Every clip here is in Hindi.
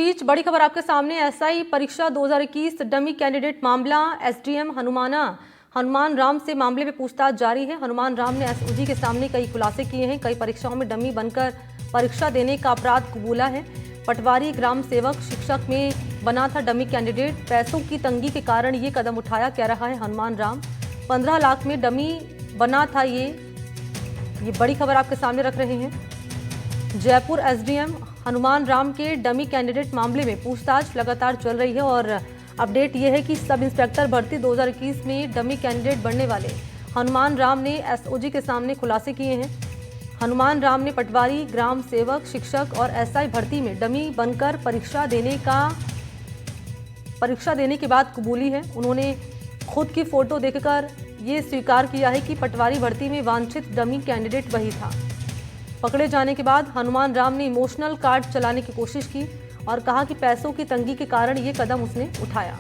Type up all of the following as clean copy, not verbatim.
बीच बड़ी खबर आपके सामने, एसआई परीक्षा 2021 डमी कैंडिडेट मामला। एसडीएम हनुमान राम से मामले में पूछताछ जारी है। हनुमान राम ने एसओजी के सामने कई खुलासे किए हैं। कई परीक्षाओं में डमी बनकर परीक्षा देने का अपराध कबूला है। पटवारी, ग्राम सेवक, शिक्षक में बना था डमी कैंडिडेट। पैसों की तंगी के कारण ये कदम उठाया, कह रहा है हनुमान राम। 15 लाख में डमी बना था। ये बड़ी खबर आपके सामने रख रहे हैं। जयपुर एसडीएम हनुमान राम के डमी कैंडिडेट मामले में पूछताछ लगातार चल रही है और अपडेट ये है कि सब इंस्पेक्टर भर्ती 2021 में डमी कैंडिडेट बनने वाले हनुमान राम ने एसओजी के सामने खुलासे किए हैं। हनुमान राम ने पटवारी, ग्राम सेवक, शिक्षक और एसआई भर्ती में डमी बनकर परीक्षा देने के बाद कबूली है। उन्होंने खुद की फोटो देखकर ये स्वीकार किया है कि पटवारी भर्ती में वांछित डमी कैंडिडेट वही था। पकड़े जाने के बाद हनुमान राम ने इमोशनल कार्ड चलाने की कोशिश की और कहा कि पैसों की तंगी के कारण ये कदम उसने उठाया।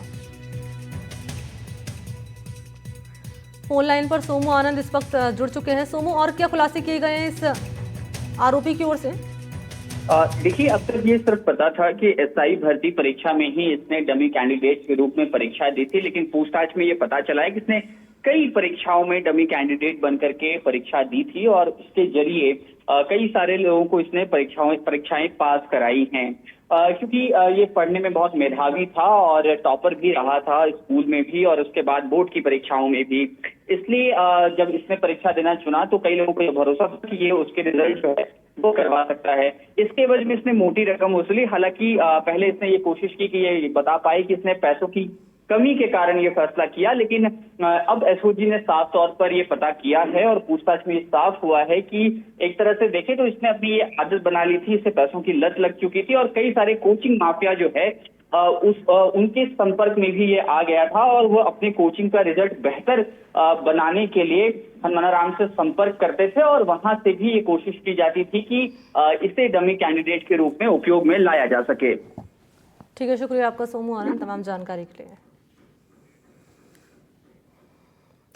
फोन लाइन पर सोमू आनंद इस वक्त जुड़ चुके हैं। सोमू, और क्या खुलासे किए गए हैं इस आरोपी की ओर से? देखिए, अब तक ये सिर्फ पता था कि एसआई भर्ती परीक्षा में ही इसने डमी कैंडिडेट के रूप में परीक्षा दी थी, लेकिन पूछताछ में ये पता चला है कि इसने कई परीक्षाओं में डमी कैंडिडेट बनकर के परीक्षा दी थी और इसके जरिए कई सारे लोगों को इसने परीक्षाएं पास कराई हैं। क्योंकि ये पढ़ने में बहुत मेधावी था और टॉपर भी रहा था स्कूल में भी और उसके बाद बोर्ड की परीक्षाओं में भी। इसलिए जब इसने परीक्षा देना चुना तो कई लोगों को यह भरोसा था कि ये उसके रिजल्ट जो है वो करवा सकता है। इसके एवज में इसने मोटी रकम वसूली। हालांकि पहले इसने ये कोशिश की कि ये बता पाए कि इसने पैसों की कमी के कारण ये फैसला किया, लेकिन अब एसओजी ने साफ तौर पर ये पता किया है और पूछताछ में ये साफ हुआ है कि एक तरह से देखें तो इसने अपनी ये आदत बना ली थी, इसे पैसों की लत लग चुकी थी और कई सारे कोचिंग माफिया जो है उनके संपर्क में भी ये आ गया था और वो अपने कोचिंग का रिजल्ट बेहतर बनाने के लिए हनुमान राम से संपर्क करते थे और वहां से भी ये कोशिश की जाती थी कि इसे डमी कैंडिडेट के रूप में उपयोग में लाया जा सके। ठीक है, शुक्रिया आपका सोमू आनंद तमाम जानकारी के लिए।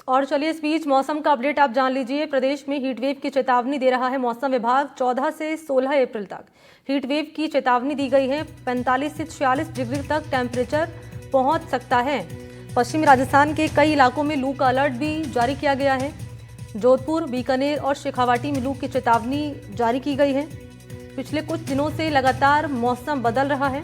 और चलिए इस बीच मौसम का अपडेट आप जान लीजिए। प्रदेश में हीटवेव की चेतावनी दे रहा है मौसम विभाग। 14 से 16 अप्रैल तक हीटवेव की चेतावनी दी गई है। 45 से 46 डिग्री तक टेम्परेचर पहुंच सकता है। पश्चिमी राजस्थान के कई इलाकों में लू का अलर्ट भी जारी किया गया है। जोधपुर, बीकानेर और शेखावाटी में लू की चेतावनी जारी की गई है। पिछले कुछ दिनों से लगातार मौसम बदल रहा है।